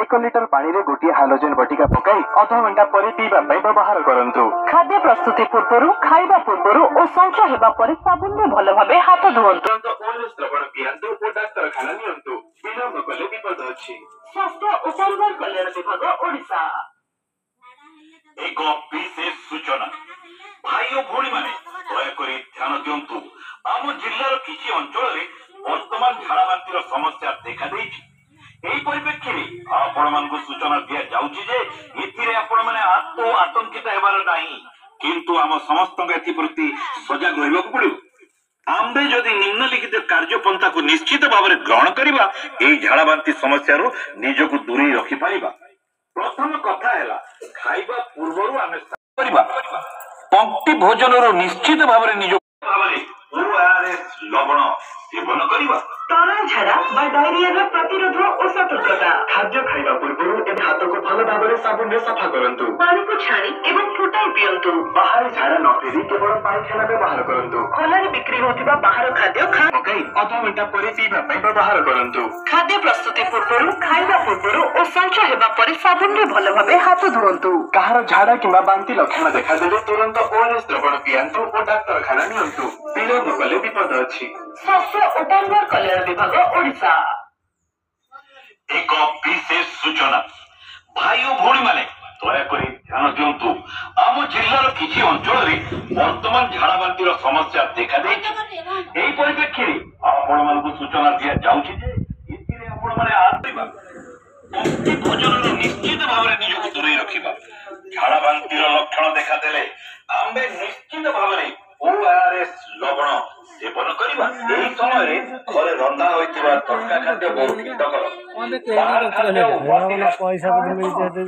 1 litre पानी रे गोटी हाइड्रोजन बटिका पकाई अध घंटा पर पीवा व्यवहार करंतु। खाद्य प्रस्तुति पूर्व खाइबा पूर्व और संचय हेबा पर साबुन रे भल भाबे हाथ धुवंतु। ओएनएस द्रवण पियंतु और डाक्तरखाना नियंतु। विलंब कले विपद अछि। स्वास्थ्य और परिवार कल्याण विभाग ओडिशा। एक विशेष सूचना भाई और भौणी माने दयाकोरी ध्यान दियंतु। आम जिल्लार किछि अंचल रे वर्तमान झाड़ा बांतिर समस्या देखा देइछि। एही परिप्रेक्षी रे आपण मानकु सूचना दिया जाउछि जे एथिरे आपण माने आतंकित हेबार नाही, किंतु आम समस्त एथि प्रति सजग रहबाक पड़िबो। आम्बे जदि निम्नलिखित कार्यपंथा को निश्चित भाव में ग्रहण करबा एही झाड़ा बांती समस्या रो निजको दूरी रखि पारिबा। प्रथम कथा हैला खाइबा पूर्वरु आमे करबा पंक्ति भोजन रो निश्चित भाव में निज भाव में ओआरएस लवण सेवन करबा। तरल झाड़ा बा डायरिया प्रतिरोध और सतर्कता। खाद्य खाइबा पूर्व एवं हाथ को भल भाव में साबुन रे सफा करंतु। पानी को छाणी एवं फुटाई पियंतु। बाहर झाड़ा न फेरी केवल पायखाना व्यवहार करंतु। खोलारे बिक्री होतिबा बाहर खाद्य पकाई अध घंटा पर पीवा व्यवहार करंतु। खाद्य प्रस्तुति पूर्व खाइबा पूर्व और संचय हेबा पर साबुन रे भल भाबे हाथ धुवंतु। कहार झाड़ा किंबा बांती लक्षण देखा देले तुरंत ओएनएस द्रवण पियंतु और डाक्तरखाना नियंतु। विलंब कले विपद अछि। स्वास्थ्य और परिवार कल्याण विभाग ओडिशा। एक विशेष सूचना भाई और भौणी माने दयाकोरी ध्यान दियंतु। आम जिल्लार किछि अंचल रे वर्तमान झाड़ा बांतिर समस्या देखा देइछि। एही परिप्रेक्षी रे आपण मानकु सूचना दिया जाउछि जे एथिरे आपण माने आत्रिबा पंक्ति भोजन रो निश्चित भाव में निजको दूरी रखिबा। झाड़ा बांतिर लक्षण देखा देले आम्बे निश्चित भाव में ओआरएस लवण सेवन करबा। एही समय रे घरे रंधा होइतिबा तड़का खाद्य बहुत हितकर। पैसा मिल जाते